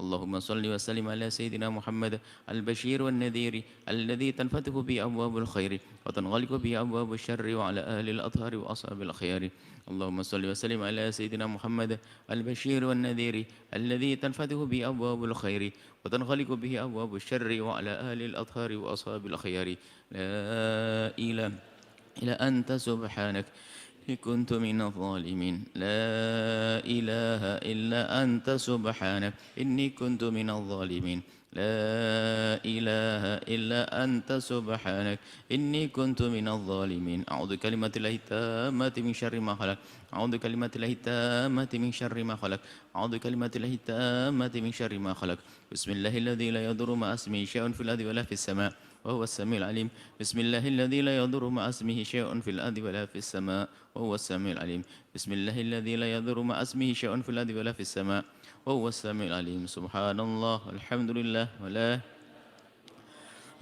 اللهم صل وسلم على سيدنا محمد البشير والنذير الذي تنفتح به أبواب الخير وتنغلق به أبواب الشر وعلى أهل الأطهار وأصحاب الخيار. اللهم صل وسلم على سيدنا محمد البشير والنذير الذي تنفتح به أبواب الخير وتنغلق به أبواب الشر وعلى أهل الأطهار وأصحاب الخيار. لا إله إلا أنت سبحانك إني كنت من الظالمين. لا إله إلا أنت سبحانك إني كنت من الظالمين. لا إله إلا أنت سبحانك إني كنت من الظالمين. أعوذ بكلمات الله التامة من شر ما خلق. أعوذ بكلمات الله التامة من شر ما خلق. أعوذ بكلمات الله التامة من شر ما خلق. بسم الله الذي لا يضر مع اسمه شيء في الأرض ولا في السماء وهو السميع العليم. بسم الله الذي لا يضر مع اسمه شيء في الأرض ولا في السماء وهو السميع العليم. بسم الله الذي لا يضر مع اسمه شيء في الأرض ولا في السماء وهو السميع العليم. سبحان الله الحمد لله ولا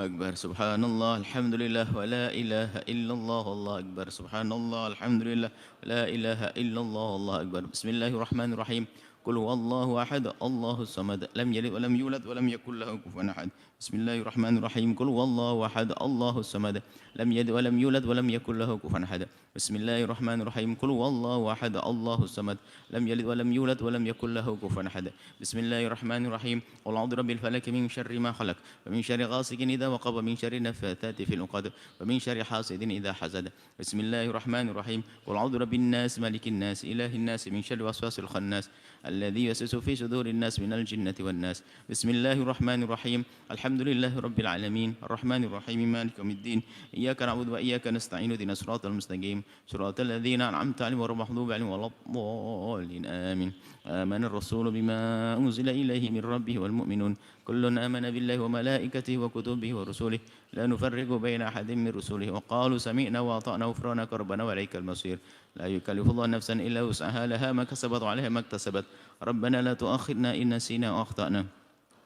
أكبر. سبحان الله الحمد لله ولا إله إلا الله والله أكبر. سبحان الله الحمد لله ولا إله إلا الله والله أكبر. بسم الله الرحمن الرحيم. قل هو الله أحد الله الصمد لم يلد ولم يولد ولم يكن له كفوا أحد. بسم الله الرحمن الرحيم. قل هو الله أحد الله الصمد لم يلد ولم يولد ولم يكن له كفوا أحد. بسم الله الرحمن الرحيم. قل هو الله أحد الله الصمد لم يلد ولم يولد ولم يكن له كفوا أحد. بسم الله الرحمن الرحيم. قل أعوذ برب الفلك من شر ما خلق ومن شر غاسق إذا وقب ومن شر النفاثات في العقد ومن شر حاسد إذا حسد. بسم الله الرحمن الرحيم. قل أعوذ برب الناس ملك الناس إله الناس من شر الوسواس الخناس الذي يوسوس في صدور الناس من الجنة والناس. بسم الله الرحمن الرحيم. الحمد لله رب العالمين الرحمن الرحيم مالك يوم الدين إياك نعبد وإياك نستعين اهدنا الصراط المستقيم صراط الذين أنعمت عليهم غير المغضوب عليهم ولا الضالين آمين. آمن الرسول بما أنزل إليه من ربه والمؤمنون كل آمن بالله وملائكته وكتبه ورسله لا نفرق بين أحد من رسله وقالوا سمعنا وأطعنا غفرانك ربنا وإليك المصير. لا يكلف الله نفسا إلا وسعها لها ما كسبت وعليها ما اكتسبت. ربنا لا تؤاخذنا إن نسينا وأخطأنا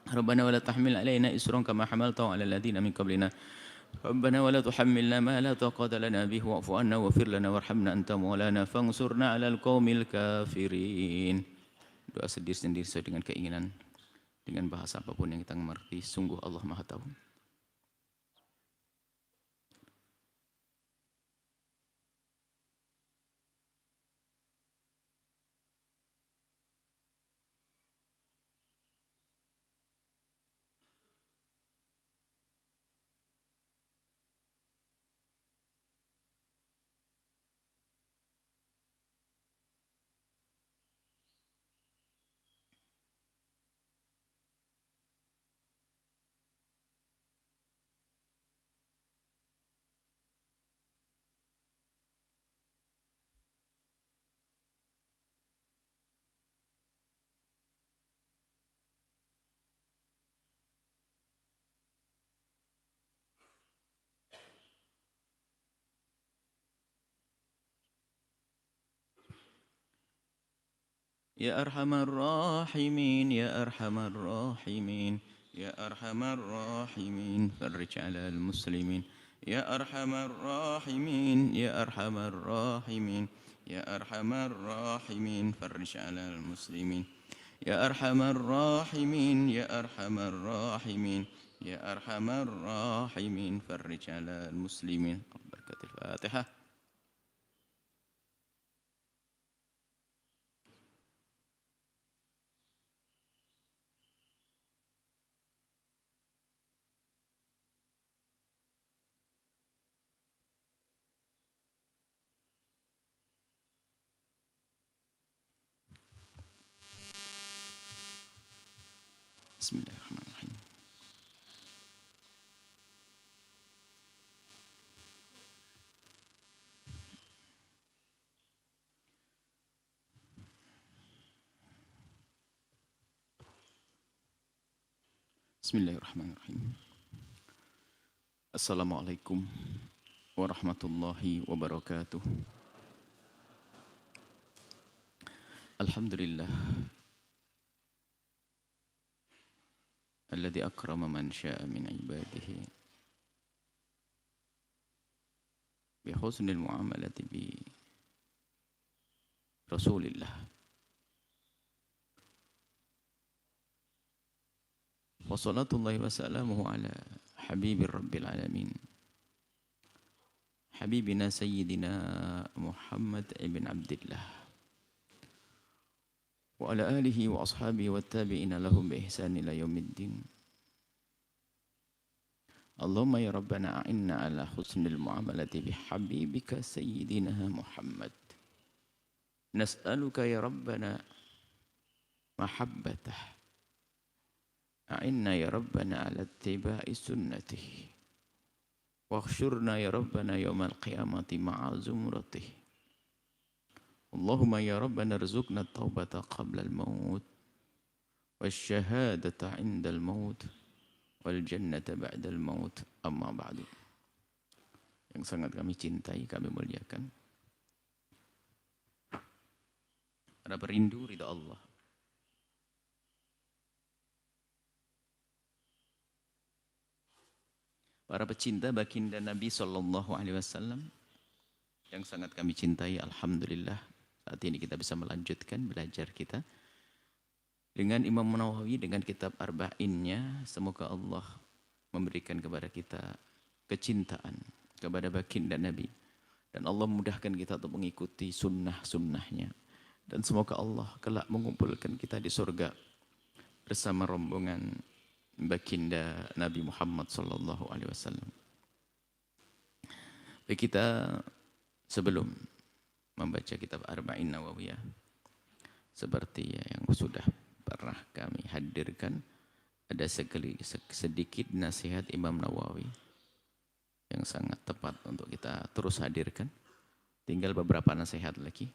ربنا ولا تحمل علينا إسرا كما حملته على الذين من قبلنا ربنا ولا تحملنا ما لا طاقة لنا به واعف عنا واغفر لنا وارحمنا أنت مولانا فانصرنا على القوم الكافرين. Doa sendiri-sendiri sesuai dengan keinginan, dengan bahasa apapun yang kita mengerti. Sungguh Allah Maha Tahu. يا أرحم الراحمين يا أرحم الراحمين يا أرحم الراحمين فرج على المسلمين. يا أرحم الراحمين يا أرحم الراحمين يا أرحم الراحمين فرج على المسلمين. يا أرحم الراحمين يا أرحم الراحمين يا أرحم الراحمين فرج على المسلمين. بركة الفاتحة. بسم الله الرحمن الرحيم. بسم الله الرحمن الرحيم. السلام عليكم ورحمة الله وبركاته. الحمد لله الذي أكرم من شاء من عباده بحسن المعاملة برسول الله wa salatullahi wa salamuhu ala habibir rabbil alamin habibina sayyidina Muhammad ibn Abdillah wa ala alihi wa ashabihi wa tabi'ina lahum bi ihsan ila yaumiddin. Allahumma ya Rabbana a'inna ala husnil muamalati bi habibika sayyidina Muhammad. Nas'aluka ya Rabbana mahabbatah. A'inna ya Rabbana ala ittiba'i sunnatih. Wakhshurna ya Rabbana yawmal qiyamati ma'a zumratih. Allahumma ya Rabbana rizukna taubata qabla al-maut. Wasyahadata inda al-maut. Wal jannata ba'da al-maut. Amma ba'du. Yang sangat kami cintai, kami muliakan. Para perindu ridha Allah. Para pecinta baginda Nabi sallallahu alaihi wasallam yang sangat kami cintai, alhamdulillah saat ini kita bisa melanjutkan belajar kita dengan Imam Nawawi dengan kitab Arba'innya. Semoga Allah memberikan kepada kita kecintaan kepada baginda Nabi dan Allah mudahkan kita untuk mengikuti sunnah-sunnahnya, dan semoga Allah kelak mengumpulkan kita di surga bersama rombongan baginda Nabi Muhammad sallallahu alaihi wasallam. Baik, kita sebelum membaca kitab Arba'in Nawawiyah seperti yang sudah pernah kami hadirkan, ada sedikit nasihat Imam Nawawi yang sangat tepat untuk kita terus hadirkan. Tinggal beberapa nasihat lagi.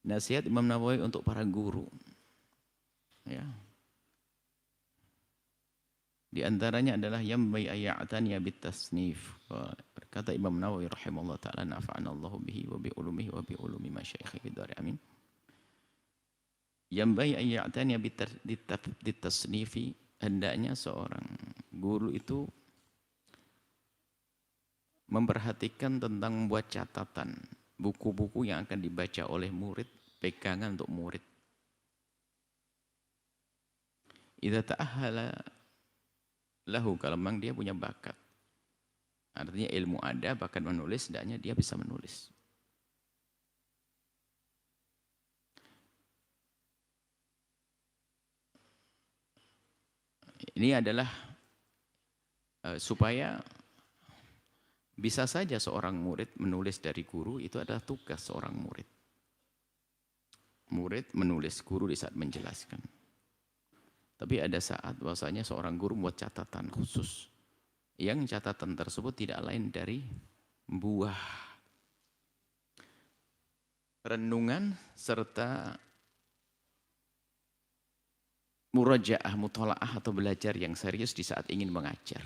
Nasihat Imam Nawawi untuk para guru. Ya. Di antaranya adalah yambai ayatanya bitasnif. Berkata Imam Nawawi rahimahullah taala, nafa'ana Allahu bihi wa bi ulumihi wa bi ulumi masyayikhi fid dar, amin. Yambai ayatanya bitasnifi, hendaknya seorang guru itu memperhatikan tentang membuat catatan buku-buku yang akan dibaca oleh murid, pegangan untuk murid. Idza ta'ahhala lahu, kalau memang dia punya bakat, artinya ilmu ada, bakat menulis, hendaknya dia bisa menulis. Ini adalah supaya bisa saja seorang murid menulis dari guru, itu adalah tugas seorang murid. Murid menulis, guru di saat menjelaskan. Tapi ada saat bahwasanya seorang guru membuat catatan khusus. Yang catatan tersebut tidak lain dari buah renungan serta murajaah, mutola'ah atau belajar yang serius di saat ingin mengajar.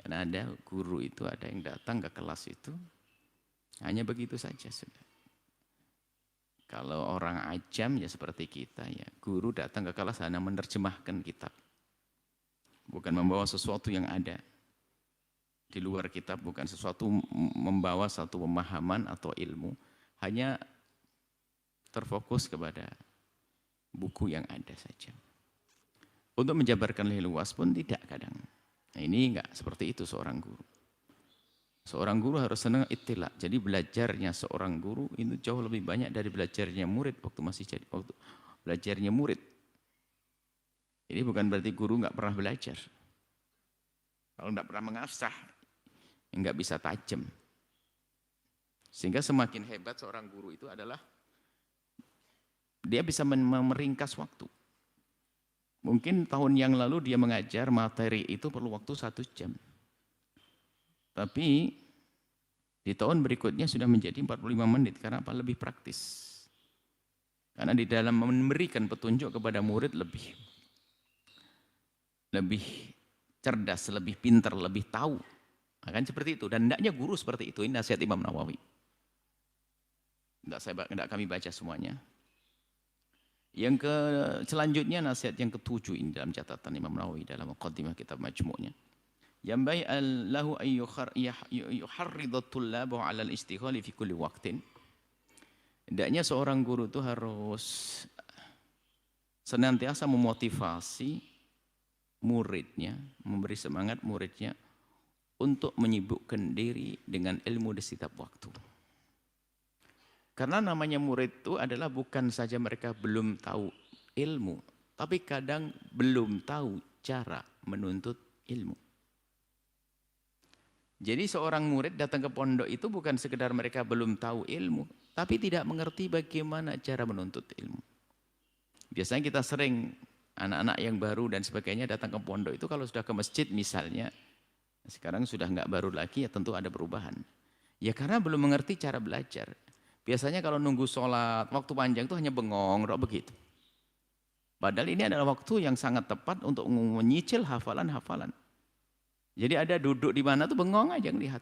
Karena ada guru itu, ada yang datang ke kelas itu hanya begitu saja sudah. Kalau orang ajam ya seperti kita ya, guru datang ke kelas hanya menerjemahkan kitab, bukan membawa sesuatu yang ada di luar kitab, bukan sesuatu membawa satu pemahaman atau ilmu, hanya terfokus kepada buku yang ada saja. Untuk menjabarkan lebih luas pun tidak kadang. Nah, ini enggak seperti itu seorang guru. Seorang guru harus senang ittila. Jadi belajarnya seorang guru itu jauh lebih banyak dari belajarnya murid waktu belajarnya murid. Ini bukan berarti guru enggak pernah belajar. Kalau enggak pernah mengasah, enggak bisa tajam. Sehingga semakin hebat seorang guru itu adalah dia bisa meringkas waktu. Mungkin tahun yang lalu dia mengajar materi itu perlu waktu 1 jam. Tapi di tahun berikutnya sudah menjadi 45 menit. Karena apa? Lebih praktis. Karena di dalam memberikan petunjuk kepada murid lebih cerdas, lebih pintar, lebih tahu. Akan seperti itu. Dan hendaknya guru seperti itu. Ini nasihat Imam Nawawi. Tidak kami baca semuanya. Yang selanjutnya nasihat yang ke-7 ini dalam catatan Imam Nawawi dalam muqaddimah kitab Majmu'nya. Yambai lahu an yuharridha tullabahu 'ala al-istighali fi kulli waqtin. Hendaknya seorang guru itu harus senantiasa memotivasi muridnya, memberi semangat muridnya untuk menyibukkan diri dengan ilmu di setiap waktu. Karena namanya murid itu adalah bukan saja mereka belum tahu ilmu, tapi kadang belum tahu cara menuntut ilmu. Jadi seorang murid datang ke pondok itu bukan sekedar mereka belum tahu ilmu, tapi tidak mengerti bagaimana cara menuntut ilmu. Biasanya kita sering anak-anak yang baru dan sebagainya datang ke pondok itu kalau sudah ke masjid misalnya, sekarang sudah nggak baru lagi ya tentu ada perubahan. Ya karena belum mengerti cara belajar. Biasanya kalau nunggu sholat, waktu panjang itu hanya bengong, begitu. Padahal ini adalah waktu yang sangat tepat untuk menyicil hafalan-hafalan. Jadi ada duduk di mana tuh bengong aja ngelihat.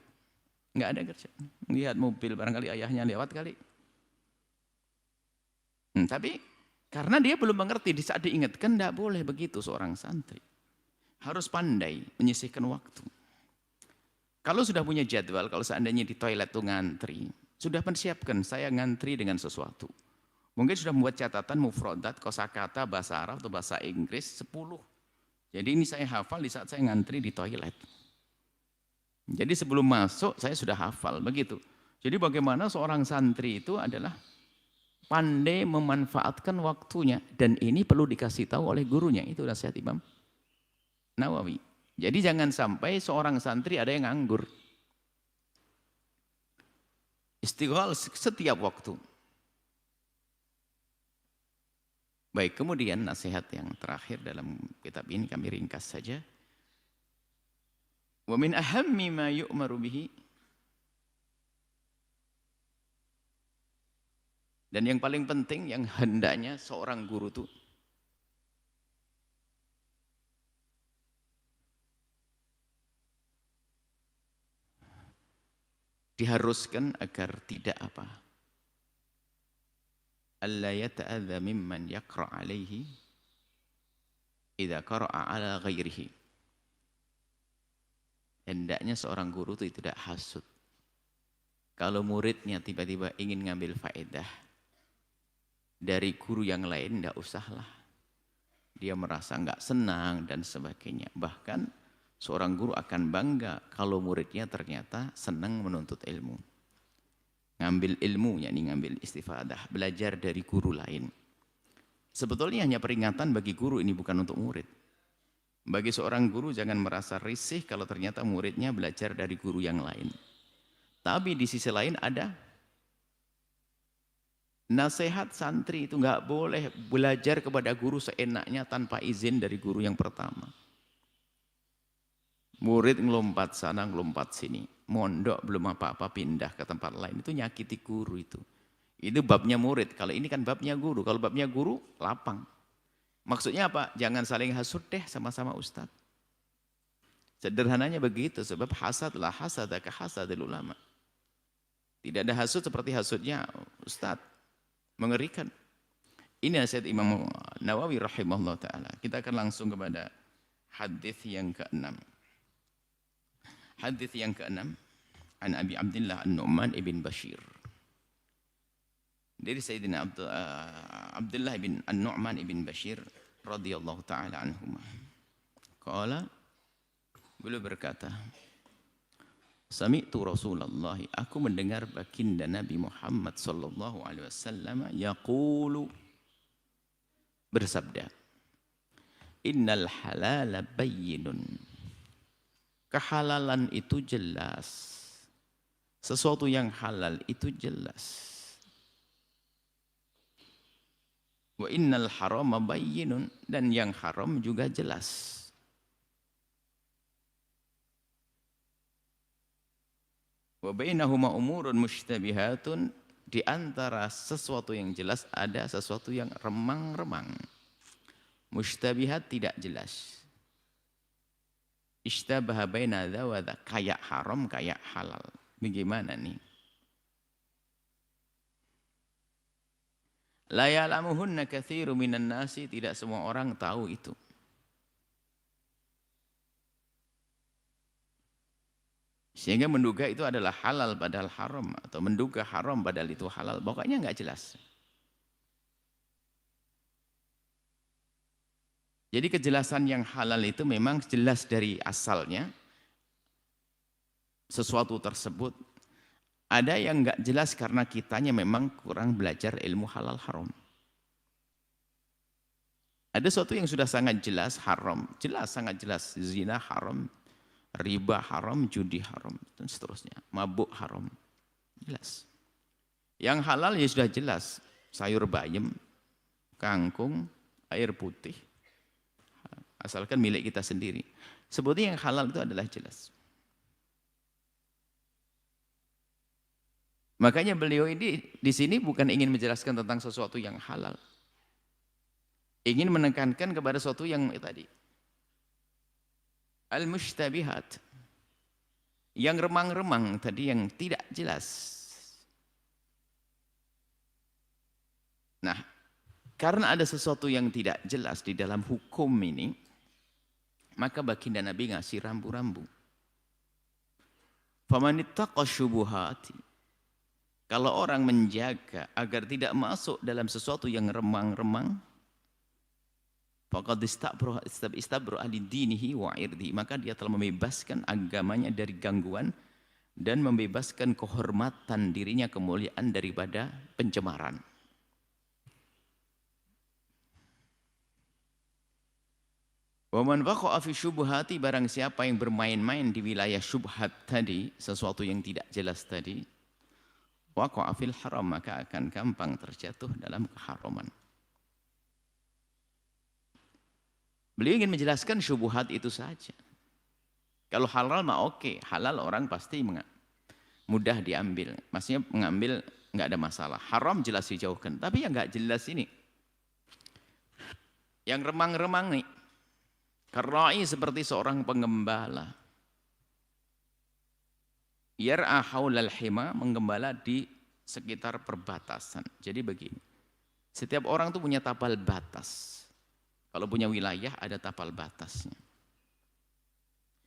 Nggak ada kerja. Lihat mobil, barangkali ayahnya lewat kali. Tapi karena dia belum mengerti, di saat diingatkan tidak boleh begitu seorang santri. Harus pandai menyisihkan waktu. Kalau sudah punya jadwal, kalau seandainya di toilet tuh ngantri, sudah persiapkan saya ngantri dengan sesuatu. Mungkin sudah membuat catatan mufrodat, kosakata, bahasa Arab atau bahasa Inggris 10. Jadi ini saya hafal di saat saya ngantri di toilet. Jadi sebelum masuk saya sudah hafal, begitu. Jadi bagaimana seorang santri itu adalah pandai memanfaatkan waktunya. Dan ini perlu dikasih tahu oleh gurunya. Itu nasihat Imam Nawawi. Jadi jangan sampai seorang santri ada yang nganggur. Istighfar setiap waktu. Baik, kemudian nasihat yang terakhir dalam kitab ini kami ringkas saja. Wa min ahammi ma yu'maru bihi. Dan yang paling penting yang hendaknya seorang guru itu diharuskan agar tidak apa? Alla yata'adza mimman yaqra' alaihi idza qara'a ala ghairihi. Hendaknya seorang guru itu tidak hasut. Kalau muridnya tiba-tiba ingin ngambil faedah dari guru yang lain, tidak usahlah. Dia merasa enggak senang dan sebagainya. Bahkan seorang guru akan bangga kalau muridnya ternyata senang menuntut ilmu. Ngambil ilmu, yakni ngambil istifadah, belajar dari guru lain. Sebetulnya hanya peringatan bagi guru, ini bukan untuk murid. Bagi seorang guru jangan merasa risih kalau ternyata muridnya belajar dari guru yang lain. Tapi di sisi lain ada nasihat santri itu nggak boleh belajar kepada guru seenaknya tanpa izin dari guru yang pertama. Murid ngelompat sana, ngelompat sini. Mondok belum apa-apa pindah ke tempat lain. Itu nyakiti guru itu. Itu babnya murid. Kalau ini kan babnya guru. Kalau babnya guru, lapang. Maksudnya apa? Jangan saling hasud deh sama-sama ustadz. Sederhananya begitu. Sebab hasadlah hasadaka hasadil ulama. Tidak ada hasud seperti hasudnya ustadz. Mengerikan. Ini nasihat Imam Nawawi rahimahullah ta'ala. Kita akan langsung kepada hadis yang ke-6. Hadis yang ke-6 an Abi Abdullah An-Nu'man ibn Bashir. Dari Sayyidina Abdullah ibn An-Nu'man ibn Bashir radhiyallahu taala anhuma. Qala, beliau berkata, sami'tu Rasulullah, aku mendengar baginda Nabi Muhammad sallallahu alaihi wasallam yaqulu, bersabda, innal halala bayyinun. Kehalalan itu jelas. Sesuatu yang halal itu jelas. Wa innal harama bayyinun, dan yang haram juga jelas. Wa bainahuma umurun mushtabihatun, di antara sesuatu yang jelas ada sesuatu yang remang-remang. Mushtabihat tidak jelas. Ishtabaha baina dza wa dza, kayak haram kayak halal. Bagaimana nih? La ya'lamuhunna katsirun minan nasi, tidak semua orang tahu itu. Sehingga menduga itu adalah halal padahal haram, atau menduga haram padahal itu halal. Pokoknya enggak jelas. Jadi kejelasan yang halal itu memang jelas dari asalnya sesuatu tersebut. Ada yang enggak jelas karena kitanya memang kurang belajar ilmu halal haram. Ada sesuatu yang sudah sangat jelas haram, jelas sangat jelas zina haram, riba haram, judi haram dan seterusnya, mabuk haram. Jelas. Yang halal ya sudah jelas, sayur bayam, kangkung, air putih. Asalkan milik kita sendiri. Sebetulnya yang halal itu adalah jelas. Makanya beliau ini di sini bukan ingin menjelaskan tentang sesuatu yang halal. Ingin menekankan kepada sesuatu yang tadi. Al-mushtabihat. Yang remang-remang tadi yang tidak jelas. Nah, karena ada sesuatu yang tidak jelas di dalam hukum ini, maka baginda Nabi ngasih rambu-rambu. Famanittaqa syubuhati. Kalau orang menjaga agar tidak masuk dalam sesuatu yang remang-remang, faqad istabra li dinihi wa irdihi, maka dia telah membebaskan agamanya dari gangguan dan membebaskan kehormatan dirinya, kemuliaan daripada pencemaran. Wa man waqa'a fi syubhati, barang siapa yang bermain-main di wilayah syubhat tadi, sesuatu yang tidak jelas tadi, waqa'a fil haram, maka akan gampang terjatuh dalam keharaman. Beliau ingin menjelaskan syubhat itu saja. Kalau halal mah oke, halal orang pasti mudah diambil. Maksudnya mengambil enggak ada masalah. Haram jelas dijauhkan, tapi yang enggak jelas ini. Yang remang-remang nih. Karai seperti seorang pengembala. Yar'a haulal hima, menggembala di sekitar perbatasan. Jadi begini, setiap orang itu punya tapal batas. Kalau punya wilayah ada tapal batasnya.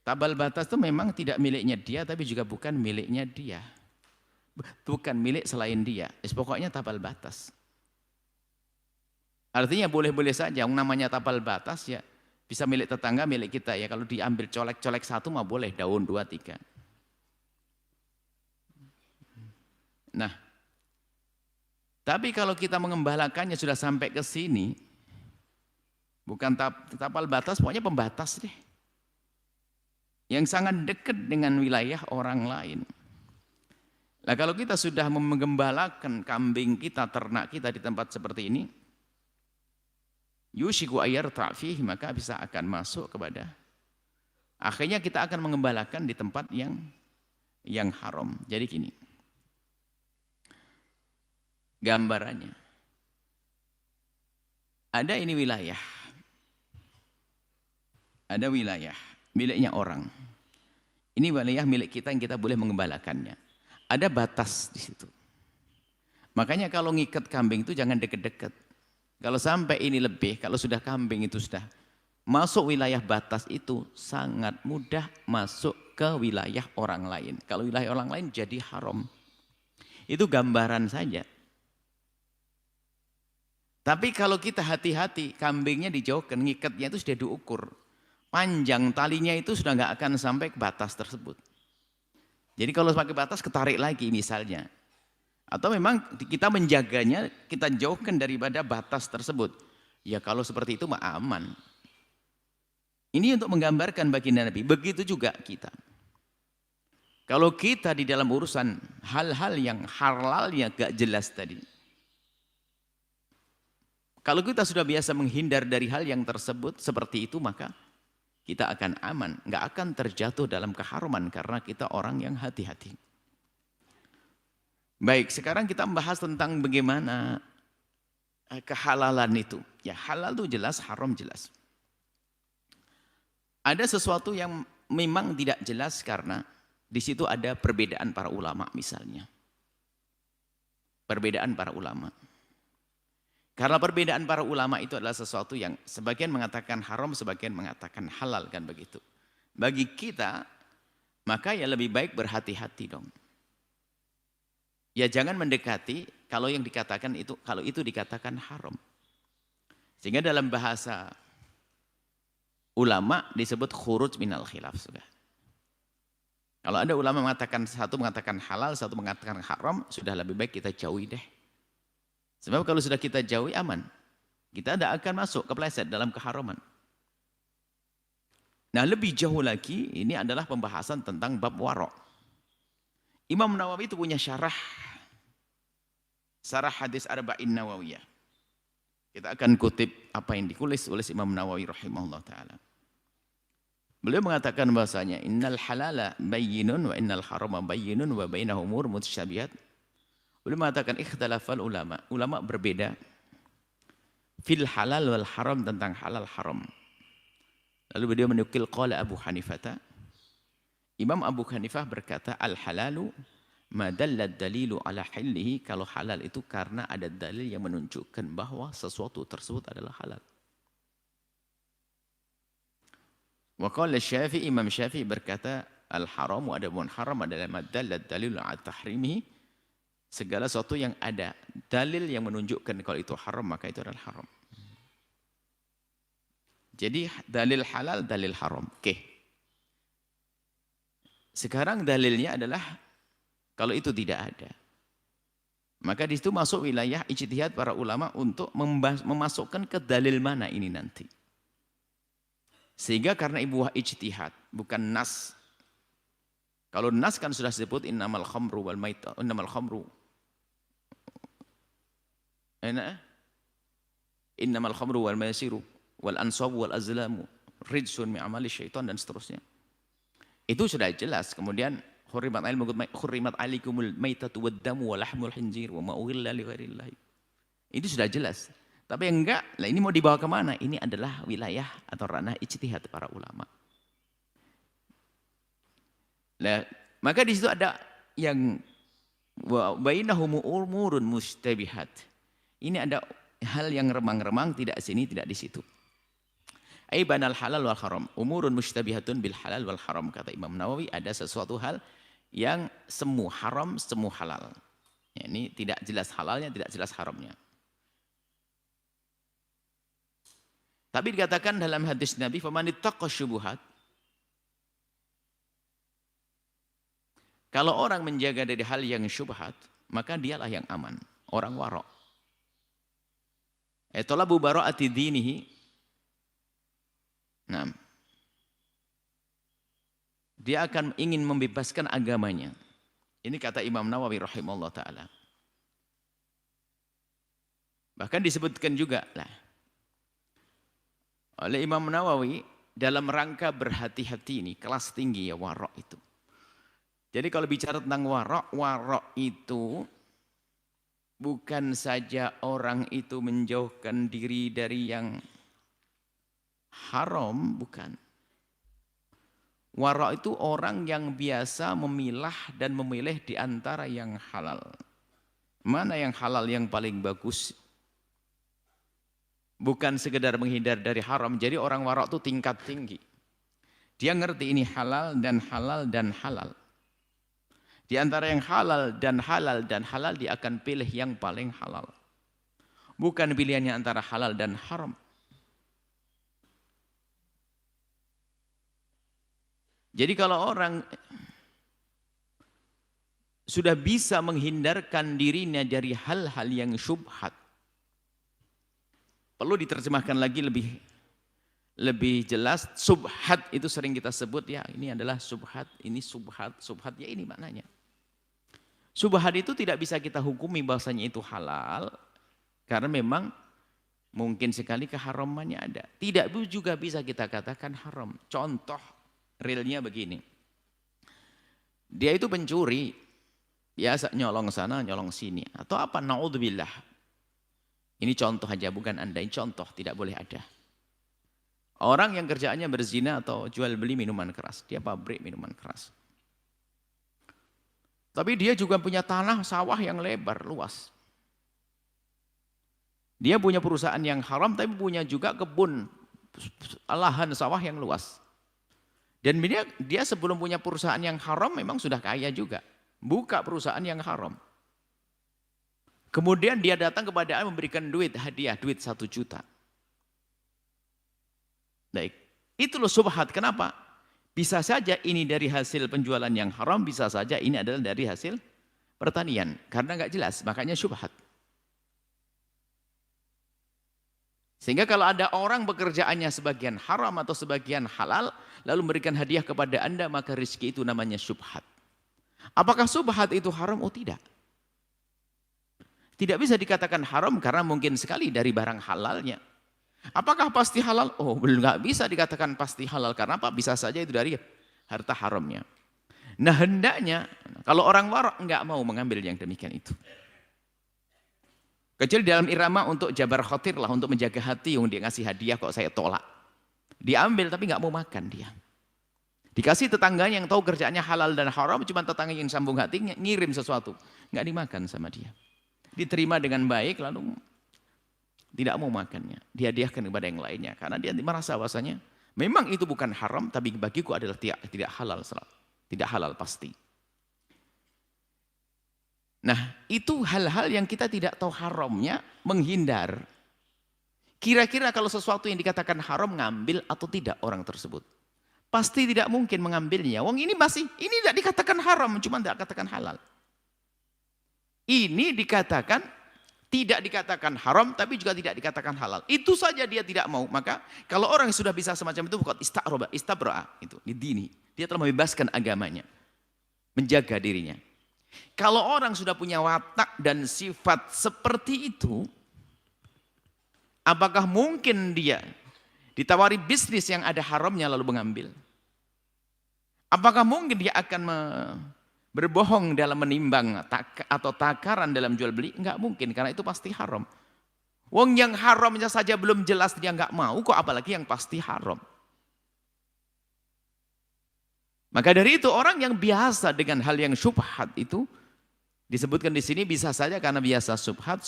Tapal batas itu memang tidak miliknya dia, tapi juga bukan miliknya dia. Bukan milik selain dia. Pokoknya tapal batas. Artinya boleh-boleh saja, yang namanya tapal batas ya bisa milik tetangga, milik kita ya. Kalau diambil colek-colek satu mah boleh, daun 2, 3. Nah, tapi kalau kita mengembalakannya sudah sampai ke sini, bukan tapal batas, pokoknya pembatas deh. Yang sangat dekat dengan wilayah orang lain. Nah, kalau kita sudah menggembalakan kambing kita, ternak kita di tempat seperti ini, yushiku ayar ta'fih, maka bisa akan masuk kepada, akhirnya kita akan mengembalakan di tempat yang haram. Jadi gini, gambarannya, ada ini wilayah, ada wilayah miliknya orang. Ini wilayah milik kita yang kita boleh mengembalakannya. Ada batas di situ. Makanya kalau ngikat kambing itu jangan deket-deket. Kalau sampai ini lebih, kalau sudah kambing itu sudah masuk wilayah batas itu sangat mudah masuk ke wilayah orang lain. Kalau wilayah orang lain jadi haram. Itu gambaran saja. Tapi kalau kita hati-hati, kambingnya dijauhkan, ngikatnya itu sudah diukur. Panjang talinya itu sudah nggak akan sampai ke batas tersebut. Jadi kalau pakai batas ketarik lagi misalnya. Atau memang kita menjaganya, kita jauhkan daripada batas tersebut. Ya kalau seperti itu mah aman. Ini untuk menggambarkan baginda Nabi. Begitu juga kita. Kalau kita di dalam urusan hal-hal yang halalnya gak jelas tadi. Kalau kita sudah biasa menghindar dari hal yang tersebut seperti itu, maka kita akan aman, nggak akan terjatuh dalam keharuman karena kita orang yang hati-hati. Baik, sekarang kita membahas tentang bagaimana kehalalan itu. Ya halal itu jelas, haram jelas. Ada sesuatu yang memang tidak jelas karena di situ ada perbedaan para ulama misalnya. Perbedaan para ulama. Karena perbedaan para ulama itu adalah sesuatu yang sebagian mengatakan haram, sebagian mengatakan halal, kan begitu. Bagi kita, maka ya lebih baik berhati-hati dong. Ya jangan mendekati kalau yang dikatakan itu, kalau itu dikatakan haram. Sehingga dalam bahasa ulama disebut khuruj minal khilaf sudah. Kalau ada ulama mengatakan satu mengatakan halal, satu mengatakan haram, sudah lebih baik kita jauhi deh. Sebab kalau sudah kita jauhi aman. Kita tidak akan masuk kepleset dalam keharaman. Nah, lebih jauh lagi ini adalah pembahasan tentang bab warok. Imam Nawawi itu punya syarah hadis Arba'in Nawawiyah. Kita akan kutip apa yang ditulis oleh Imam Nawawi rahimahullah ta'ala. Beliau mengatakan bahasanya, innal halala bayyinun wa innal harama bayyinun wa bainahum umur mutasyabihat. Beliau mengatakan ikhtilafal ulama. Ulama berbeda fil halal wal haram, tentang halal haram. Lalu beliau menukil qala Abu Hanifah. Imam Abu Hanifah berkata, al halalu ma dallad dalilu ala hillihi, kalau halal itu karena ada dalil yang menunjukkan bahwa sesuatu tersebut adalah halal. Wa qala Syafi'i, Imam Syafi'i berkata, al haramu adapun haram adalah ma dallad dalilu ala tahrimihi, segala sesuatu yang ada dalil yang menunjukkan kalau itu haram maka itu adalah haram. Jadi dalil halal, dalil haram. Oke. Sekarang dalilnya adalah kalau itu tidak ada. Maka di situ masuk wilayah ijtihad para ulama untuk memasukkan ke dalil mana ini nanti. Sehingga karena ibuah ijtihad, bukan nas. Kalau nas kan sudah disebut innamal khamru wal maita, innamal khamru. Innamal khamru wal maisiru wal ansabu wal azlamu rijsun min amali syaitan dan seterusnya. Itu sudah jelas. Kemudian hurrimat alaikumul maitatu waddamu wa lahmul khinzir wa ma uhilla li ghairillah. Itu sudah jelas. Tapi enggak, lah ini mau dibawa ke mana? Ini adalah wilayah atau ranah ijtihad para ulama. Nah, maka di situ ada yang wa bainahum umurun mustabihat. Ini ada hal yang remang-remang, tidak sini, tidak di situ. Aibanal halal wal haram, umurun mustabihatun bil halal wal haram, kata Imam Nawawi, ada sesuatu hal yang semu haram, semu halal. Ya, ini tidak jelas halalnya, tidak jelas haramnya. Tapi dikatakan dalam hadis Nabi, faman ittaqa syubuhat, kalau orang menjaga dari hal yang syubhat, maka dialah yang aman, orang warok. Talabu bara'ati dinihi. Nah, dia akan ingin membebaskan agamanya. Ini kata Imam Nawawi rahimahullah ta'ala. Bahkan disebutkan juga lah oleh Imam Nawawi dalam rangka berhati-hati ini, kelas tinggi ya warok itu. Jadi kalau bicara tentang warok itu bukan saja orang itu menjauhkan diri dari yang haram, bukan. Warok itu orang yang biasa memilah dan memilih di antara yang halal. Mana yang halal yang paling bagus? Bukan sekedar menghindar dari haram. Jadi orang warok itu tingkat tinggi. Dia ngerti ini halal dan halal dan halal. Di antara yang halal dan halal dan halal, dia akan pilih yang paling halal. Bukan pilihannya antara halal dan haram. Jadi kalau orang sudah bisa menghindarkan dirinya dari hal-hal yang syubhat, perlu diterjemahkan lagi lebih jelas. Subhat itu sering kita sebut ya, ini adalah subhat, ini subhat ya ini maknanya. Subhat itu tidak bisa kita hukumi bahasanya itu halal, karena memang mungkin sekali keharamannya ada. Tidak juga bisa kita katakan haram. Contoh realnya begini. Dia itu pencuri, biasa nyolong sana, nyolong sini. Atau apa, na'udzubillah. Ini contoh aja, bukan anda, ini contoh, tidak boleh ada. Orang yang kerjaannya berzina atau jual beli minuman keras, dia pabrik minuman keras. Tapi dia juga punya tanah sawah yang lebar, luas. Dia punya perusahaan yang haram, tapi punya juga kebun, lahan sawah yang luas. Dan dia sebelum punya perusahaan yang haram memang sudah kaya juga. Buka perusahaan yang haram. Kemudian dia datang kepada memberikan duit, hadiah, duit 1 juta. Baik. Itu loh syubhat. Kenapa? Bisa saja ini dari hasil penjualan yang haram, bisa saja ini adalah dari hasil pertanian. Karena nggak jelas, makanya syubhat. Sehingga kalau ada orang pekerjaannya sebagian haram atau sebagian halal, lalu memberikan hadiah kepada Anda, maka rezeki itu namanya syubhat. Apakah syubhat itu haram? Oh tidak. Tidak bisa dikatakan haram karena mungkin sekali dari barang halalnya. Apakah pasti halal? Oh, belum, nggak bisa dikatakan pasti halal karena apa? Bisa saja itu dari harta haramnya. Nah, hendaknya kalau orang warak nggak mau mengambil yang demikian itu. Kecuali dalam irama untuk jabar khotir lah, untuk menjaga hati yang dia ngasih hadiah kok saya tolak. Diambil tapi nggak mau makan dia. Dikasih tetangganya yang tahu kerjaannya halal dan haram, cuma tetangga yang sambung hatinya ngirim sesuatu, nggak dimakan sama dia. Diterima dengan baik lalu tidak mau makannya, dihadiahkan kepada yang lainnya karena dia merasa bahwasanya memang itu bukan haram tapi bagiku adalah tidak halal, tidak halal pasti. Nah, itu hal-hal yang kita tidak tahu haramnya, menghindar. Kira-kira kalau sesuatu yang dikatakan haram ngambil atau tidak orang tersebut? Pasti tidak mungkin mengambilnya. Wong ini tidak dikatakan haram, cuma tidak katakan halal. Ini dikatakan tidak dikatakan haram tapi juga tidak dikatakan halal. Itu saja dia tidak mau. Maka kalau orang yang sudah bisa semacam itu bukan istabra itu di dini. Dia telah membebaskan agamanya. Menjaga dirinya. Kalau orang sudah punya watak dan sifat seperti itu, apakah mungkin dia ditawari bisnis yang ada haramnya lalu mengambil? Apakah mungkin dia akan berbohong dalam menimbang atau takaran dalam jual beli? Enggak mungkin, karena itu pasti haram. Wong yang haramnya saja belum jelas dia enggak mau, kok apalagi yang pasti haram. Maka dari itu orang yang biasa dengan hal yang syubhat itu disebutkan di sini bisa saja karena biasa syubhat,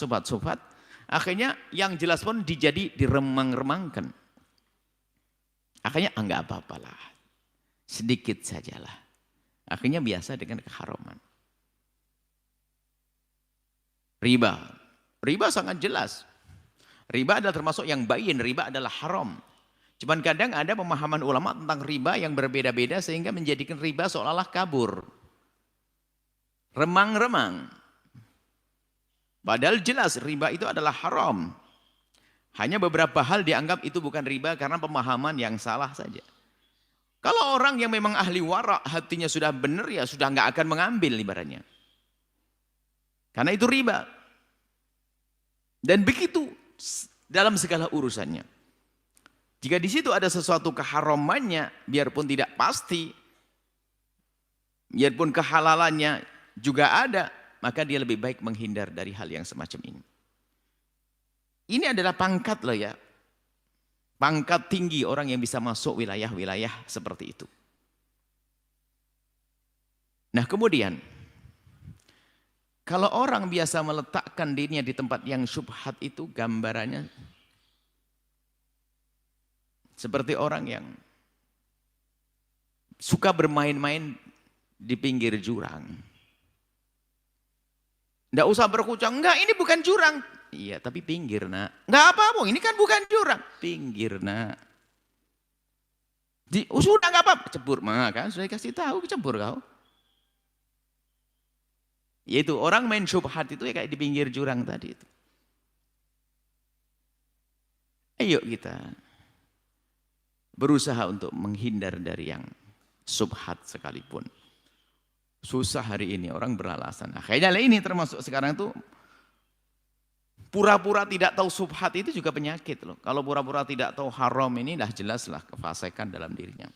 akhirnya yang jelas pun diremang-remangkan. Akhirnya enggak apa-apalah, sedikit sajalah. Akhirnya biasa dengan keharaman. Riba sangat jelas. Riba adalah termasuk yang bayin, riba adalah haram. Cuman kadang ada pemahaman ulama tentang riba yang berbeda-beda sehingga menjadikan riba seolah-olah kabur. Remang-remang. Padahal jelas riba itu adalah haram. Hanya beberapa hal dianggap itu bukan riba karena pemahaman yang salah saja. Kalau orang yang memang ahli warak, hatinya sudah benar ya sudah nggak akan mengambil ibaratnya. Karena itu riba. Dan begitu dalam segala urusannya. Jika di situ ada sesuatu keharamannya, biarpun tidak pasti, biarpun kehalalannya juga ada, maka dia lebih baik menghindar dari hal yang semacam ini. Ini adalah pangkat loh ya. Pangkat tinggi orang yang bisa masuk wilayah-wilayah seperti itu. Nah kemudian, kalau orang biasa meletakkan dirinya di tempat yang syubhat itu, gambarannya seperti orang yang suka bermain-main di pinggir jurang. Tidak usah berkucang, enggak ini bukan jurang. Iya tapi pinggir nak. Enggak apa-apa, ini kan bukan jurang. Pinggir nak. Sudah enggak apa-apa, cebur. Maka sudah kasih tahu, cebur kau. Yaitu orang main syubhat itu ya kayak di pinggir jurang tadi itu. Ayo kita berusaha untuk menghindar dari yang syubhat sekalipun. Susah hari ini orang beralasan. Akhirnya ini termasuk sekarang itu pura-pura tidak tahu syubhat itu juga penyakit loh. Kalau pura-pura tidak tahu haram ini dah jelaslah kefasikan dalam dirinya.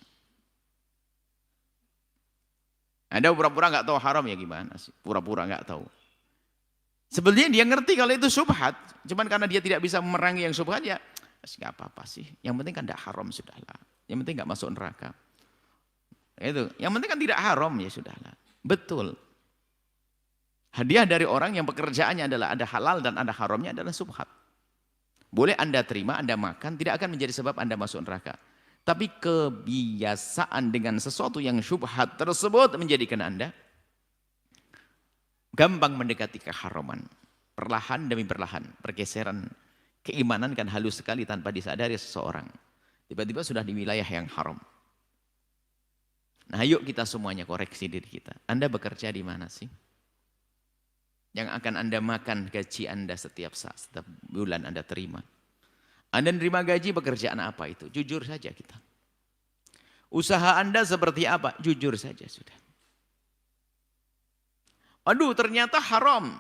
Ada pura-pura nggak tahu haram ya gimana sih? Pura-pura nggak tahu. Sebenarnya dia ngerti kalau itu syubhat, cuman karena dia tidak bisa memerangi yang syubhat ya nggak apa-apa sih. Yang penting kan tidak haram sudahlah. Yang penting nggak masuk neraka. Itu. Yang penting kan tidak haram ya sudahlah. Betul. Hadiah dari orang yang pekerjaannya adalah ada halal dan ada haramnya adalah syubhat. Boleh Anda terima, Anda makan, tidak akan menjadi sebab Anda masuk neraka. Tapi kebiasaan dengan sesuatu yang syubhat tersebut menjadikan Anda gampang mendekati keharaman. Perlahan demi perlahan, pergeseran keimanan kan halus sekali tanpa disadari seseorang. Tiba-tiba sudah di wilayah yang haram. Nah, yuk kita semuanya koreksi diri kita. Anda bekerja di mana sih? Yang akan Anda makan gaji Anda setiap saat, setiap bulan Anda terima. Anda nerima gaji pekerjaan apa itu? Jujur saja kita. Usaha Anda seperti apa? Jujur saja sudah. Aduh, ternyata haram.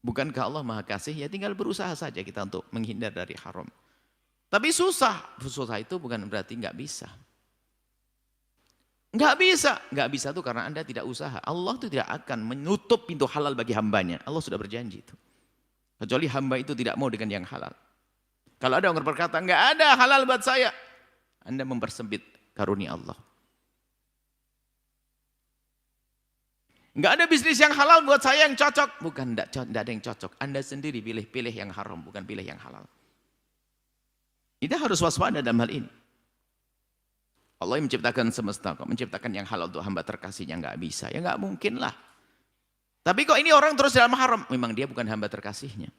Bukankah Allah Maha Kasih? Ya tinggal berusaha saja kita untuk menghindar dari haram. Tapi susah. Susah itu bukan berarti nggak bisa. Nggak bisa. Nggak bisa itu karena Anda tidak usaha. Allah itu tidak akan menutup pintu halal bagi hambanya. Allah sudah berjanji itu. Kecuali hamba itu tidak mau dengan yang halal. Kalau ada orang berkata, nggak ada halal buat saya. Anda mempersempit karunia Allah. Nggak ada bisnis yang halal buat saya yang cocok. Bukan, nggak ada yang cocok. Anda sendiri pilih yang haram, bukan pilih yang halal. Kita harus waspada dalam hal ini. Allah yang menciptakan semesta, kok menciptakan yang halal untuk hamba terkasihnya nggak bisa. Ya nggak mungkin lah. Tapi kok ini orang terus dalam haram? Memang dia bukan hamba terkasihnya.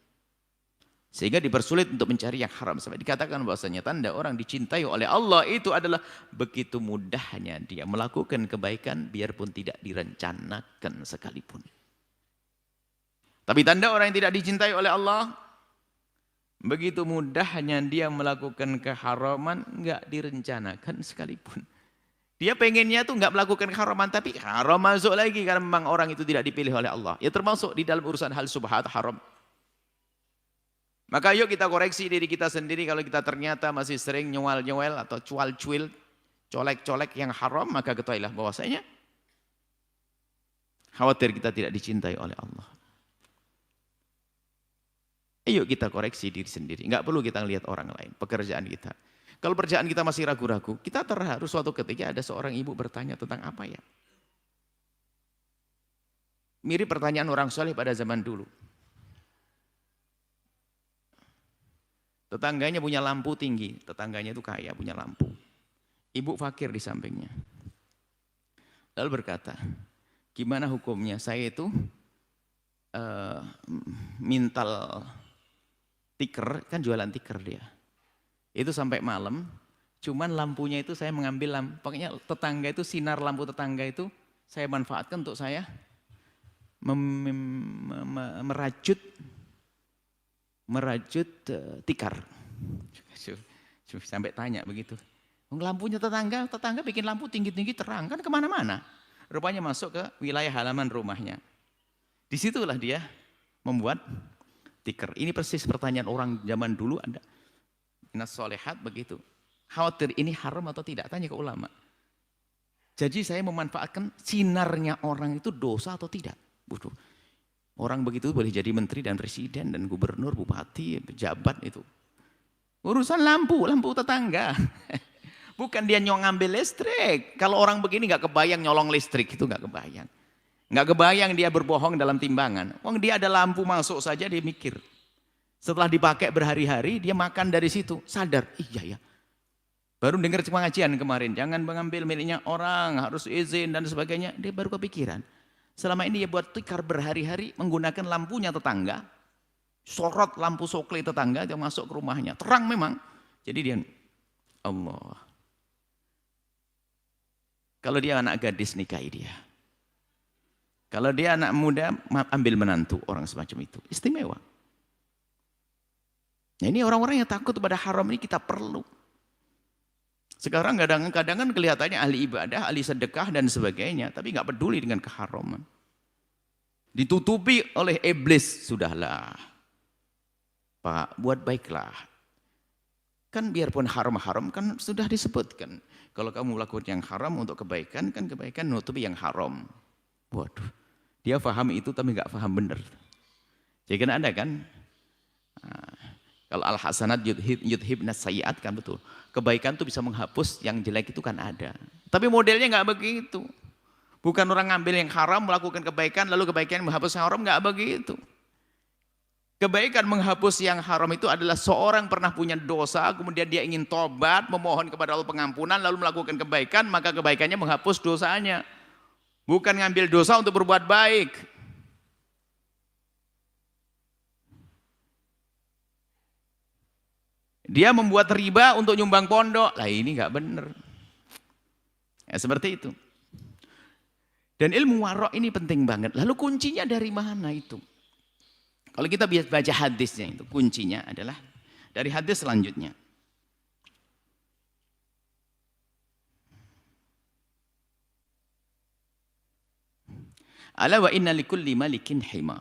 Sehingga dipersulit untuk mencari yang haram. Sampai dikatakan bahwasanya tanda orang dicintai oleh Allah itu adalah begitu mudahnya dia melakukan kebaikan biarpun tidak direncanakan sekalipun. Tapi tanda orang yang tidak dicintai oleh Allah, begitu mudahnya dia melakukan keharaman enggak direncanakan sekalipun. Dia pengennya tuh enggak melakukan keharaman, tapi haram masuk lagi karena memang orang itu tidak dipilih oleh Allah. Ya termasuk di dalam urusan hal subhat haram. Maka yuk kita koreksi diri kita sendiri kalau kita ternyata masih sering nyual-nyual atau cual-cuil, colek-colek yang haram, maka ketahuilah bahwasanya khawatir kita tidak dicintai oleh Allah. Yuk kita koreksi diri sendiri, enggak perlu kita lihat orang lain, pekerjaan kita. Kalau pekerjaan kita masih ragu-ragu, kita terharu suatu ketika ada seorang ibu bertanya tentang apa ya? Mirip pertanyaan orang soleh pada zaman dulu. Tetangganya punya lampu tinggi, tetangganya itu kaya, punya lampu. Ibu fakir di sampingnya. Lalu berkata, gimana hukumnya? Saya itu mintal tiker, kan jualan tiker dia. Itu sampai malam, cuman lampunya itu saya mengambil lampu, pokoknya tetangga itu, sinar lampu tetangga itu saya manfaatkan untuk saya merajut tikar. Sampai tanya begitu. Lampunya tetangga bikin lampu tinggi-tinggi terang, kan kemana-mana. Rupanya masuk ke wilayah halaman rumahnya. Disitulah dia membuat tikar. Ini persis pertanyaan orang zaman dulu ada. Nas solehat begitu. Khawatir ini haram atau tidak? Tanya ke ulama. Jadi saya memanfaatkan sinarnya orang itu dosa atau tidak? Bodoh. Orang begitu boleh jadi menteri dan presiden dan gubernur, bupati, pejabat itu. Urusan lampu tetangga. Bukan dia ngambil listrik. Kalau orang begini nggak kebayang nyolong listrik, itu nggak kebayang. Nggak kebayang dia berbohong dalam timbangan. Wong dia ada lampu masuk saja dia mikir. Setelah dipakai berhari-hari dia makan dari situ. Sadar, iya ya. Baru dengar pengajian kemarin, jangan mengambil miliknya orang, harus izin dan sebagainya. Dia baru kepikiran. Selama ini dia buat tikar berhari-hari menggunakan lampunya tetangga. Sorot lampu sokle tetangga yang masuk ke rumahnya. Terang memang. Jadi dia, Allah. Kalau dia anak gadis nikahi dia. Kalau dia anak muda ambil menantu orang semacam itu. Istimewa. Nah, ini orang-orang yang takut pada haram ini kita perlu. Sekarang kadang-kadang kelihatannya ahli ibadah, ahli sedekah dan sebagainya, tapi nggak peduli dengan keharaman. Ditutupi oleh iblis, sudahlah. Pak, buat baiklah. Kan biarpun haram-haram kan sudah disebutkan. Kalau kamu melakukan yang haram untuk kebaikan, kan kebaikan menutupi yang haram. Waduh, dia paham itu tapi nggak paham benar. Jadi kan ada kan? Nah, kalau al-hasanat yudhibnas sayyi'at kan betul. Kebaikan itu bisa menghapus yang jelek itu kan ada. Tapi modelnya nggak begitu. Bukan orang ngambil yang haram melakukan kebaikan lalu kebaikan menghapus yang haram, nggak begitu. Kebaikan menghapus yang haram itu adalah seorang pernah punya dosa kemudian dia ingin tobat, memohon kepada Allah pengampunan lalu melakukan kebaikan, maka kebaikannya menghapus dosanya. Bukan ngambil dosa untuk berbuat baik. Dia membuat riba untuk nyumbang pondok. Lah ini nggak benar. Ya, seperti itu. Dan ilmu warok ini penting banget. Lalu kuncinya dari mana itu? Kalau kita baca hadisnya itu, kuncinya adalah dari hadis selanjutnya. Ala wa inna likulli malikin hima.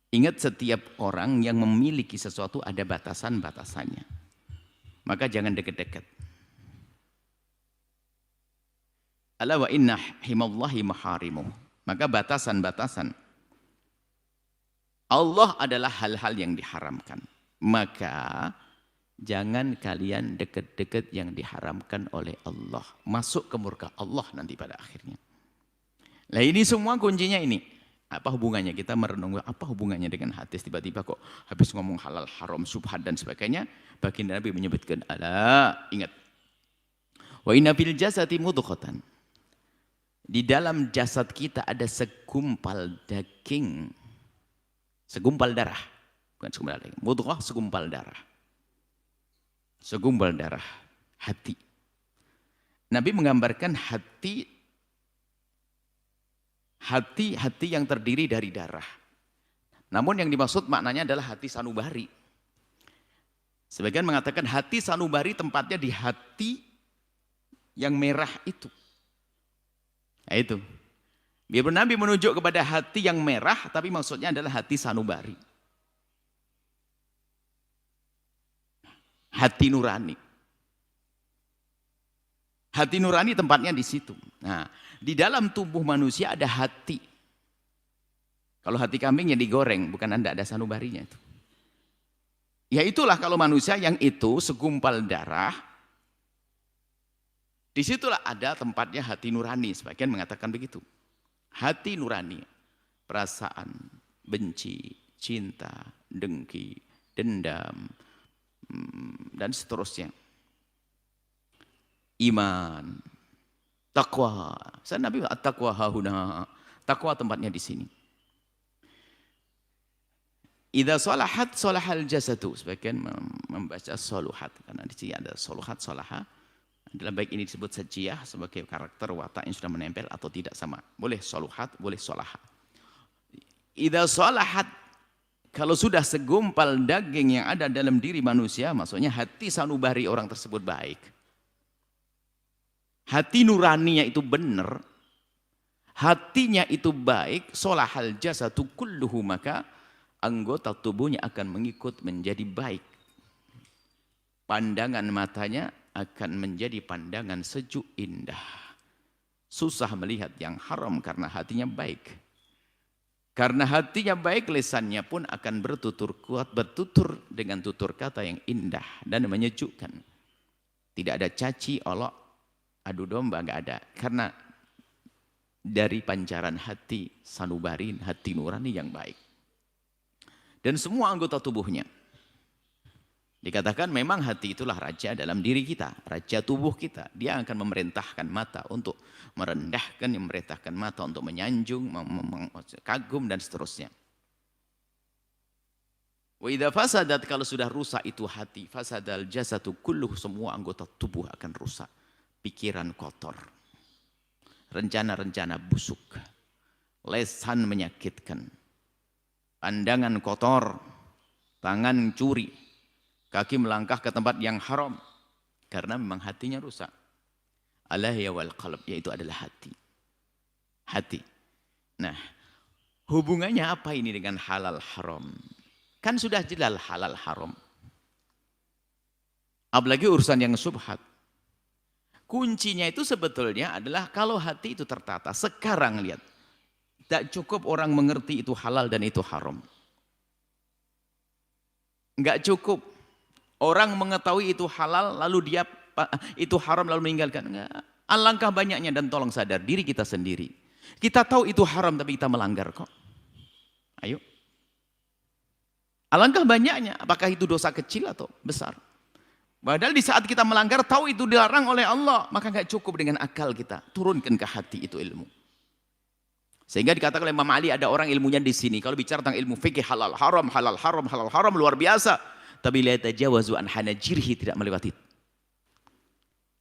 Ingat, setiap orang yang memiliki sesuatu ada batasan-batasannya. Maka jangan dekat-dekat. Ala wa inna himallahi maharimu. Maka batasan-batasan Allah adalah hal-hal yang diharamkan. Maka jangan kalian dekat-dekat yang diharamkan oleh Allah. Masuk ke murka Allah nanti pada akhirnya. Nah ini semua kuncinya ini. Apa hubungannya? Kita merenung, apa hubungannya dengan hadis? Tiba-tiba kok habis ngomong halal, haram, subhat dan sebagainya. Baginda Nabi menyebutkan, ala, ingat. Wa inna fil jasadi mudghatan. Di dalam jasad kita ada segumpal daging. Segumpal darah. Bukan segumpal daging. Mudghah, segumpal darah. Segumpal darah. Hati. Nabi menggambarkan hati yang terdiri dari darah. Namun yang dimaksud maknanya adalah hati sanubari. Sebagian mengatakan hati sanubari tempatnya di hati yang merah itu. Nah itu. Biarpun Nabi menunjuk kepada hati yang merah, tapi maksudnya adalah hati sanubari. Hati nurani. Hati nurani tempatnya di situ. Nah, di dalam tubuh manusia ada hati. Kalau hati kambing ya digoreng, bukan Anda ada sanubarinya itu. Ya itulah kalau manusia yang itu segumpal darah, disitulah ada tempatnya hati nurani. Sebagian mengatakan begitu. Hati nurani, perasaan, benci, cinta, dengki, dendam, dan seterusnya. Iman, takwa. Saya Nabi at-taqwa hahuna. Takwa tempatnya di sini. Idza salahat salahal jasadu. Sebagian membaca soluhat karena di sini ada soluhat salaha. Adalah baik ini disebut sajiyah sebagai karakter watak yang sudah menempel atau tidak sama. Boleh soluhat, boleh solaha. Idza salahat, kalau sudah segumpal daging yang ada dalam diri manusia, maksudnya hati sanubari orang tersebut baik. Hati nuraninya itu benar, hatinya itu baik, solahal jasadu kulluhu, maka anggota tubuhnya akan mengikut menjadi baik. Pandangan matanya akan menjadi pandangan sejuk indah. Susah melihat yang haram karena hatinya baik. Karena hatinya baik, lisannya pun akan bertutur kuat, bertutur dengan tutur kata yang indah dan menyejukkan. Tidak ada caci, olok, adu domba, enggak ada. Karena dari pancaran hati sanubari, hati nurani yang baik. Dan semua anggota tubuhnya. Dikatakan memang hati itulah raja dalam diri kita, raja tubuh kita. Dia akan memerintahkan mata untuk merendahkan, memerintahkan mata untuk menyanjung, kagum dan seterusnya. Wa idza fasadat, kalau sudah rusak itu hati, fasadal jasadu kulluh, semua anggota tubuh akan rusak. Pikiran kotor, rencana-rencana busuk, lesan menyakitkan, pandangan kotor, tangan curi, kaki melangkah ke tempat yang haram, karena memang hatinya rusak. Alahya wal qalb, yaitu adalah hati. Hati. Nah, hubungannya apa ini dengan halal haram? Kan sudah jelas halal haram. Apalagi urusan yang subhat. Kuncinya itu sebetulnya adalah kalau hati itu tertata. Sekarang lihat, tidak cukup orang mengerti itu halal dan itu haram. Enggak cukup orang mengetahui itu halal lalu dia itu haram lalu meninggalkan. Enggak. Alangkah banyaknya, dan tolong sadar diri kita sendiri. Kita tahu itu haram tapi kita melanggar kok. Ayo. Alangkah banyaknya, apakah itu dosa kecil atau besar? Padahal di saat kita melanggar, tahu itu dilarang oleh Allah, maka nggak cukup dengan akal kita. Turunkan ke hati itu ilmu. Sehingga dikatakan oleh Imam Ali, ada orang ilmunya di sini. Kalau bicara tentang ilmu fikih halal, haram, halal, haram, halal, haram, luar biasa. Tapi la tajawazu an hanajirhi, tidak melewati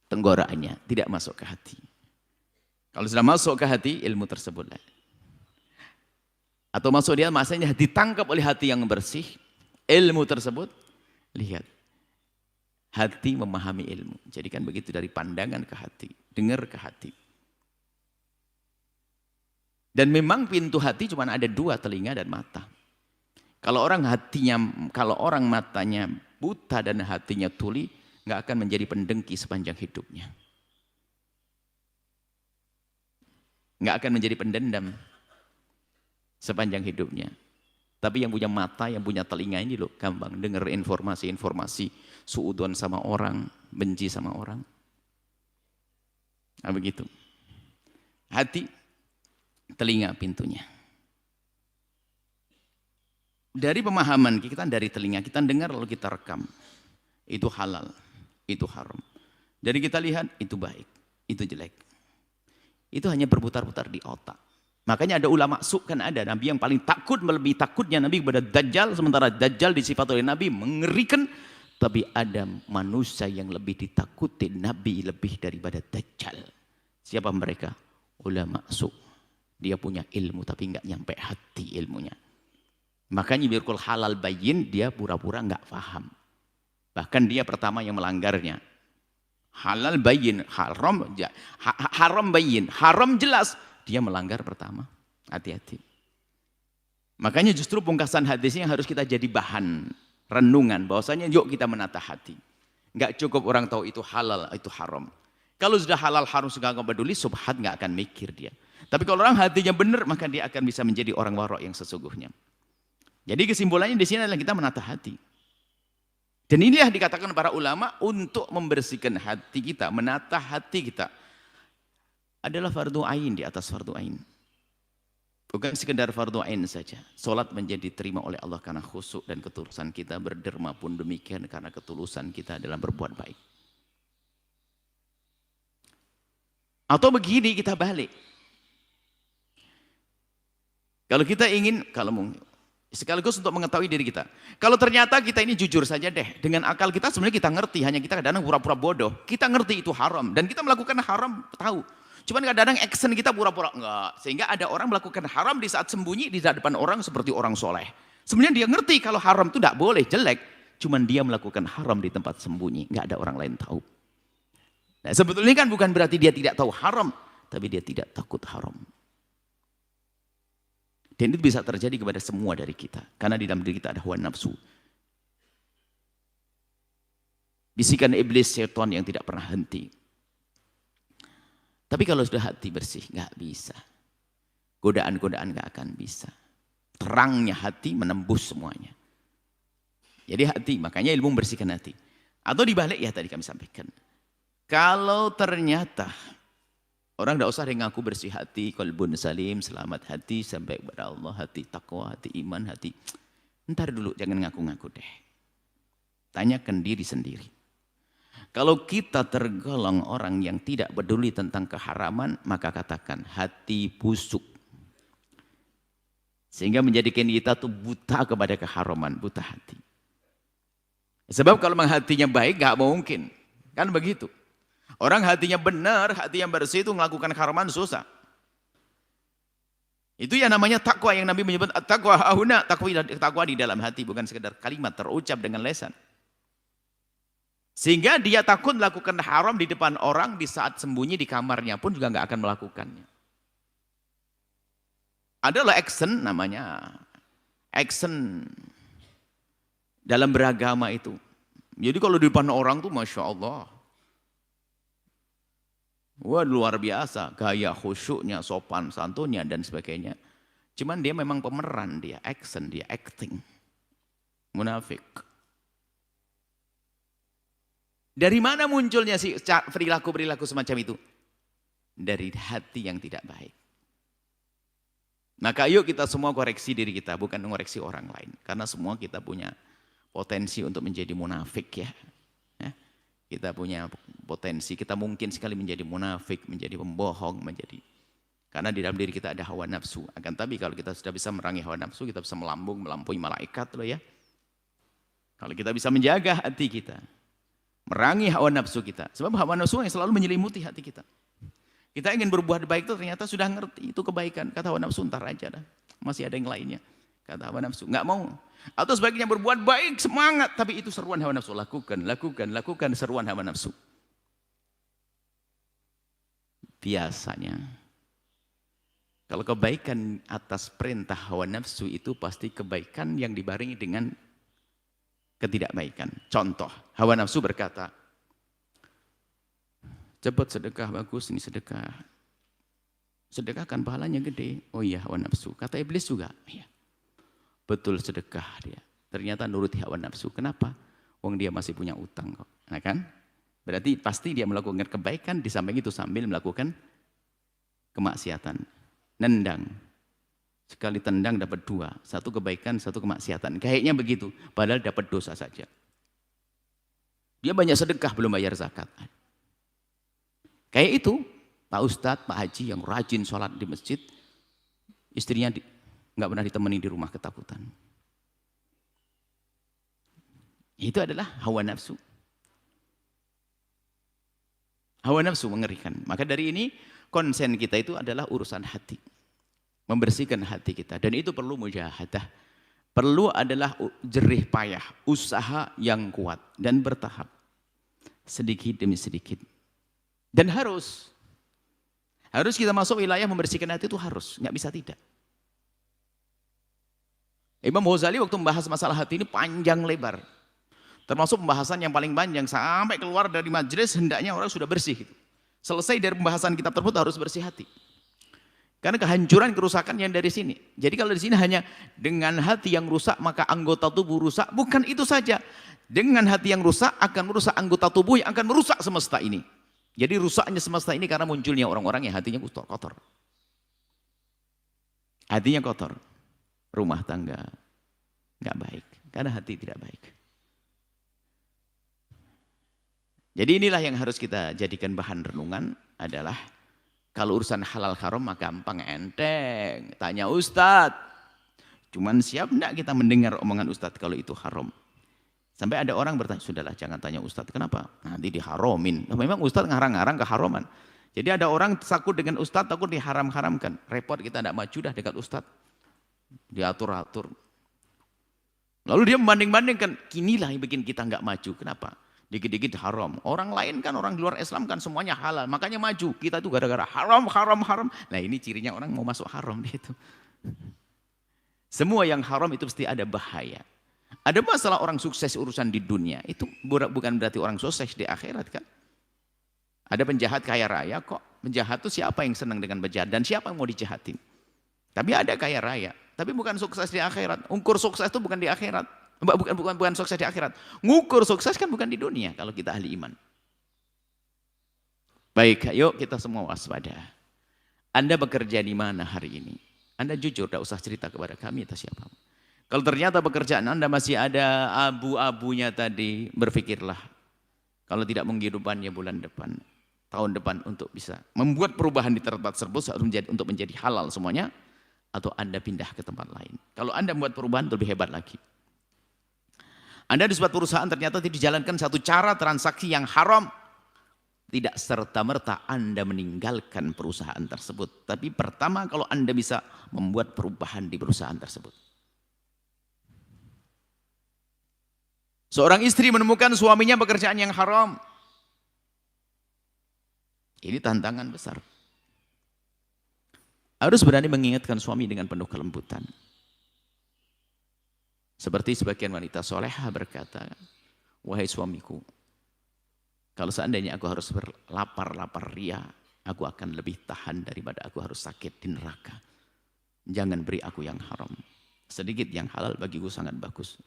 tenggorokannya, tidak masuk ke hati. Kalau sudah masuk ke hati, ilmu tersebut atau masuk dia, maksudnya ditangkap oleh hati yang bersih, ilmu tersebut, lihat. Hati memahami ilmu. Jadi kan begitu, dari pandangan ke hati, dengar ke hati. Dan memang pintu hati cuma ada dua, telinga dan mata. Kalau orang matanya buta dan hatinya tuli, nggak akan menjadi pendengki sepanjang hidupnya. Nggak akan menjadi pendendam sepanjang hidupnya. Tapi yang punya mata, yang punya telinga ini loh, gampang dengar informasi-informasi, suudon sama orang, benci sama orang. Nah begitu. Hati, telinga pintunya. Dari pemahaman kita, dari telinga kita dengar lalu kita rekam. Itu halal, itu haram. Dari kita lihat, itu baik, itu jelek. Itu hanya berputar-putar di otak. Makanya ada ulama kan ada Nabi yang paling takut, melebihi takutnya Nabi kepada Dajjal. Sementara Dajjal disifat oleh Nabi mengerikan. Tapi ada manusia yang lebih ditakuti Nabi lebih daripada Dajjal. Siapa mereka? Ulama su. Dia punya ilmu tapi nggak nyampe hati ilmunya. Makanya birkul halal bayin, dia pura-pura nggak paham. Bahkan dia pertama yang melanggarnya. Halal bayin, haram bayin, haram jelas. Dia melanggar pertama. Hati-hati. Makanya justru pungkasan hadisnya harus kita jadi bahan renungan. Bahwasanya yuk kita menata hati. Nggak cukup orang tahu itu halal, itu haram. Kalau sudah halal haram sudah nggak peduli, subhat nggak akan mikir dia. Tapi kalau orang hatinya benar, maka dia akan bisa menjadi orang warok yang sesungguhnya. Jadi kesimpulannya di sini adalah kita menata hati. Dan inilah dikatakan para ulama untuk membersihkan hati kita, menata hati kita. Adalah fardu ain di atas fardu ain. Bukan sekedar fardu ain saja. Salat menjadi terima oleh Allah karena khusyuk dan ketulusan kita, berderma pun demikian karena ketulusan kita dalam berbuat baik. Atau begini kita balik. Kalau kita ingin, sekaligus untuk mengetahui diri kita. Kalau ternyata kita ini jujur saja deh, dengan akal kita sebenarnya kita ngerti, hanya kita kadang-kadang pura-pura bodoh. Kita ngerti itu haram dan kita melakukan haram, tahu. Cuman kadang-kadang action kita pura-pura enggak. Sehingga ada orang melakukan haram di saat sembunyi di depan orang seperti orang soleh. Sebenarnya dia ngerti kalau haram itu tidak boleh, jelek. Cuman dia melakukan haram di tempat sembunyi. Enggak ada orang lain tahu. Nah, sebetulnya kan bukan berarti dia tidak tahu haram. Tapi dia tidak takut haram. Dan itu bisa terjadi kepada semua dari kita. Karena di dalam diri kita ada hawa nafsu. Bisikan iblis, setan yang tidak pernah henti. Tapi kalau sudah hati bersih, nggak bisa. Godaan-godaan nggak akan bisa. Terangnya hati menembus semuanya. Jadi hati, makanya ilmu membersihkan hati. Atau dibalik ya tadi kami sampaikan. Kalau ternyata orang tidak usah ngaku bersih hati, qalbun salim, selamat hati, sampai kepada Allah, hati takwa, hati iman, hati. Ntar dulu, jangan ngaku-ngaku deh. Tanyakan diri sendiri. Kalau kita tergolong orang yang tidak peduli tentang keharaman, maka katakan hati busuk. Sehingga menjadikan kita tuh buta kepada keharaman, buta hati. Sebab kalau memang hatinya baik, gak mungkin. Kan begitu. Orang hatinya benar, hati yang bersih itu melakukan keharaman susah. Itu yang namanya takwa, yang Nabi menyebut takwa hauna, takwa di dalam hati, bukan sekedar kalimat terucap dengan lisan. Sehingga dia takut melakukan haram di depan orang, di saat sembunyi di kamarnya pun juga nggak akan melakukannya. Adalah action namanya. Action dalam beragama itu. Jadi kalau di depan orang tuh Masya Allah. Wah luar biasa. Gaya khusyuknya, sopan santunnya dan sebagainya. Cuman dia memang pemeran, dia action, dia acting. Munafik. Dari mana munculnya sih perilaku-perilaku semacam itu? Dari hati yang tidak baik. Maka yuk kita semua koreksi diri kita, bukan mengoreksi orang lain. Karena semua kita punya potensi untuk menjadi munafik ya. Kita punya potensi, kita mungkin sekali menjadi munafik, menjadi pembohong, karena di dalam diri kita ada hawa nafsu. Akan tapi kalau kita sudah bisa merangi hawa nafsu, kita bisa melampaui malaikat loh ya. Kalau kita bisa menjaga hati kita, merangi hawa nafsu kita. Sebab hawa nafsu yang selalu menyelimuti hati kita. Kita ingin berbuat baik itu ternyata sudah ngerti itu kebaikan. Kata hawa nafsu, ntar aja dah. Masih ada yang lainnya. Kata hawa nafsu, nggak mau. Atau sebaiknya berbuat baik, semangat. Tapi itu seruan hawa nafsu. Lakukan seruan hawa nafsu. Biasanya, kalau kebaikan atas perintah hawa nafsu itu pasti kebaikan yang dibarengi dengan ketidakbaikan. Contoh, hawa nafsu berkata, cepat sedekah, bagus ini sedekah. Sedekah kan pahalanya gede. Oh iya, hawa nafsu. Kata iblis juga, iya. Betul sedekah dia. Ternyata nuruti hawa nafsu. Kenapa? Wong dia masih punya utang kok. Nah kan? Berarti pasti dia melakukan kebaikan, di samping itu sambil melakukan kemaksiatan. Nendang. Sekali tendang dapat 2. Satu kebaikan, satu kemaksiatan. Kayaknya begitu. Padahal dapat dosa saja. Dia banyak sedekah, belum bayar zakat. Kayak itu, Pak Ustadz, Pak Haji yang rajin sholat di masjid, istrinya nggak pernah ditemani di rumah ketakutan. Itu adalah hawa nafsu. Hawa nafsu mengerikan. Maka dari ini, konsen kita itu adalah urusan hati. Membersihkan hati kita. Dan itu perlu mujahadah. Perlu adalah jerih payah, usaha yang kuat dan bertahap. Sedikit demi sedikit. Dan harus kita masuk wilayah membersihkan hati itu harus, nggak bisa tidak. Imam Ghazali waktu membahas masalah hati ini panjang lebar. Termasuk pembahasan yang paling panjang sampai keluar dari majelis hendaknya orang sudah bersih. Selesai dari pembahasan kitab tersebut harus bersih hati. Karena kehancuran kerusakan yang dari sini. Jadi kalau di sini hanya dengan hati yang rusak maka anggota tubuh rusak, bukan itu saja. Dengan hati yang rusak akan merusak anggota tubuh yang akan merusak semesta ini. Jadi rusaknya semesta ini karena munculnya orang-orang yang hatinya kotor. Hatinya kotor. Rumah tangga nggak baik. Karena hati tidak baik. Jadi inilah yang harus kita jadikan bahan renungan adalah kalau urusan halal haram maka gampang enteng. Tanya Ustadz. Cuman siap enggak kita mendengar omongan Ustadz kalau itu haram? Sampai ada orang bertanya, sudahlah jangan tanya Ustadz, kenapa? Nanti diharomin. Nah, memang Ustadz ngarang-ngarang keharaman. Jadi ada orang takut dengan Ustadz, takut diharam-haramkan. Repot kita tidak maju dah dekat Ustadz. Diatur-atur. Lalu dia membanding-bandingkan, inilah yang bikin kita nggak maju. Kenapa? Dikit-dikit haram. Orang lain kan, orang di luar Islam kan semuanya halal. Makanya maju. Kita tuh gara-gara haram. Nah ini cirinya orang mau masuk haram itu. Semua yang haram itu pasti ada bahaya. Ada masalah orang sukses urusan di dunia, itu bukan berarti orang sukses di akhirat kan. Ada penjahat kaya raya kok. Penjahat itu siapa yang senang dengan penjahat dan siapa yang mau dijahatin. Tapi ada kaya raya, tapi bukan sukses di akhirat. Ukur sukses itu bukan di akhirat. Bukan sukses di akhirat. Ngukur sukses kan bukan di dunia kalau kita ahli iman. Baik, yuk kita semua waspada. Anda bekerja di mana hari ini? Anda jujur, tidak usah cerita kepada kami atau siapa. Kalau ternyata pekerjaan Anda masih ada abu-abunya tadi, berpikirlah. Kalau tidak menghidupannya bulan depan, tahun depan untuk bisa membuat perubahan di tempat tersebut untuk menjadi halal semuanya, atau Anda pindah ke tempat lain. Kalau Anda membuat perubahan lebih hebat lagi. Anda di sebuah perusahaan ternyata tidak dijalankan satu cara transaksi yang haram, tidak serta-merta Anda meninggalkan perusahaan tersebut. Tapi pertama kalau Anda bisa membuat perubahan di perusahaan tersebut. Seorang istri menemukan suaminya pekerjaan yang haram. Ini tantangan besar. Harus berani mengingatkan suami dengan penuh kelembutan. Seperti sebagian wanita solehah berkata, wahai suamiku, kalau seandainya aku harus berlapar ria, aku akan lebih tahan daripada aku harus sakit di neraka. Jangan beri aku yang haram. Sedikit yang halal bagiku sangat bagus.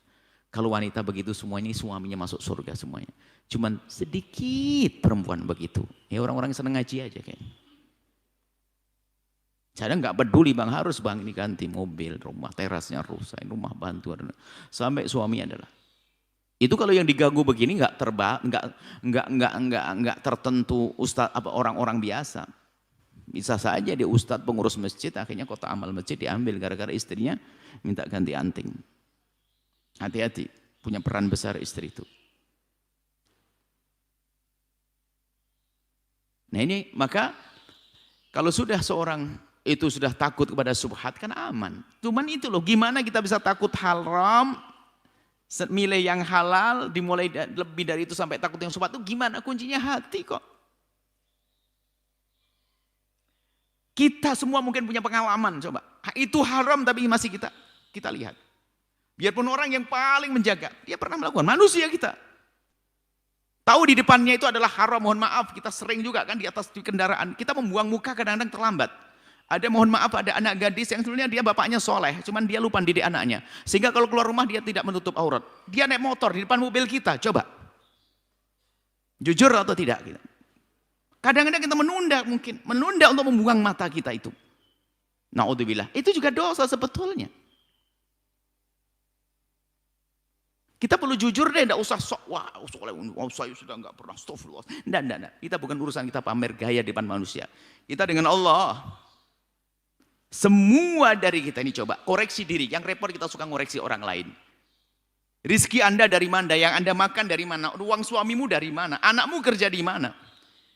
Kalau wanita begitu semuanya suaminya masuk surga semuanya. Cuman sedikit perempuan begitu. Ya orang-orang seneng ngaji aja kayaknya. Saya nggak peduli bang, harus bang ini ganti mobil, rumah terasnya rusak, rumah bantu. Sampai suami adalah. Itu kalau yang diganggu begini nggak tertentu ustadz apa orang-orang biasa. Bisa saja dia ustadz pengurus masjid, akhirnya kota amal masjid diambil gara-gara istrinya minta ganti anting. Hati-hati. Punya peran besar istri itu. Nah ini maka kalau sudah seorang itu sudah takut kepada subhat kan aman. Cuman itu loh, gimana kita bisa takut haram, milih yang halal, dimulai lebih dari itu sampai takut yang subhat itu gimana? Kuncinya hati kok. Kita semua mungkin punya pengalaman, coba. Itu haram tapi masih kita lihat. Biarpun orang yang paling menjaga, dia pernah melakukan, manusia kita. Tahu di depannya itu adalah haram, mohon maaf, kita sering juga kan di atas di kendaraan, kita membuang muka kadang-kadang terlambat. Ada mohon maaf, ada anak gadis yang sebenarnya dia bapaknya soleh, cuman dia lupa didik anaknya. Sehingga kalau keluar rumah dia tidak menutup aurat. Dia naik motor di depan mobil kita, coba. Jujur atau tidak? Kadang-kadang kita menunda untuk membuang mata kita itu. Na'udzubillah, itu juga dosa sebetulnya. Kita perlu jujur deh, tidak usah sok, wah saya sudah enggak pernah, astagfirullah. Enggak. Kita bukan urusan kita pamer gaya di depan manusia. Kita dengan Allah. Semua dari kita ini coba, koreksi diri. Yang repot kita suka ngoreksi orang lain. Rizki Anda dari mana? Yang Anda makan dari mana? Uang suamimu dari mana? Anakmu kerja di mana?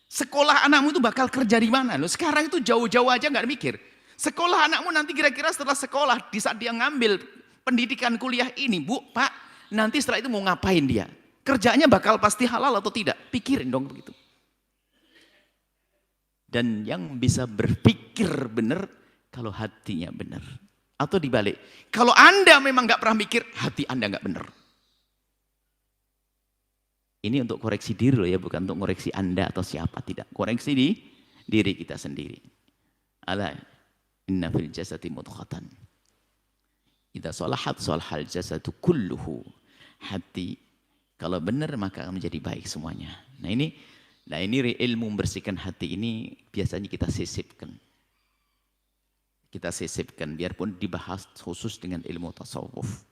Sekolah anakmu itu bakal kerja di mana? Loh, sekarang itu jauh-jauh aja nggak mikir. Sekolah anakmu nanti kira-kira setelah sekolah, di saat dia ngambil pendidikan kuliah ini, Bu, Pak, nanti setelah itu mau ngapain dia? Kerjanya bakal pasti halal atau tidak? Pikirin dong begitu. Dan yang bisa berpikir benar kalau hatinya benar. Atau dibalik, kalau Anda memang nggak pernah mikir, hati Anda nggak benar. Ini untuk koreksi diri loh ya, bukan untuk koreksi Anda atau siapa, tidak. Koreksi di diri kita sendiri. Ala inna fil jasadi mudghatan. Idza salahat salahal jasadu kulluhu. Hati kalau benar maka akan menjadi baik semuanya. Nah ini ilmu membersihkan hati ini biasanya kita sisipkan. Kita sisipkan biarpun dibahas khusus dengan ilmu tasawuf.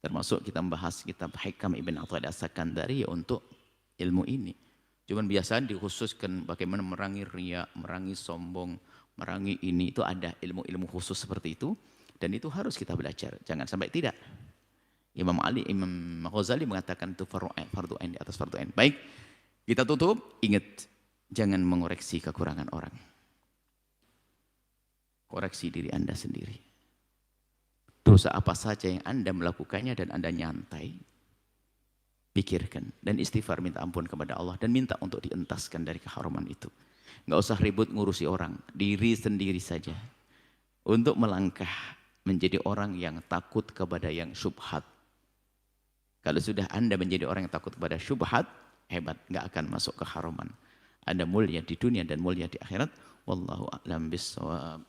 Termasuk kita membahas kitab Hikam Ibn Athaillah As-Sakandari untuk ilmu ini. Cuman biasanya dikhususkan bagaimana merangi riya, merangi sombong, merangi ini. Itu ada ilmu-ilmu khusus seperti itu. Dan itu harus kita belajar. Jangan sampai tidak. Imam Ghazali mengatakan itu fardu ain di atas fardu ain. Baik, kita tutup. Ingat, jangan mengoreksi kekurangan orang. Koreksi diri Anda sendiri. Dosa apa saja yang Anda melakukannya dan Anda nyantai, pikirkan dan istighfar, minta ampun kepada Allah dan minta untuk dientaskan dari keharaman itu. Nggak usah ribut ngurusi orang, diri sendiri saja. Untuk melangkah menjadi orang yang takut kepada yang syubhat. Kalau sudah Anda menjadi orang yang takut kepada syubhat, hebat, nggak akan masuk ke haraman. Anda mulia di dunia dan mulia di akhirat. Wallahu a'lam bishawab.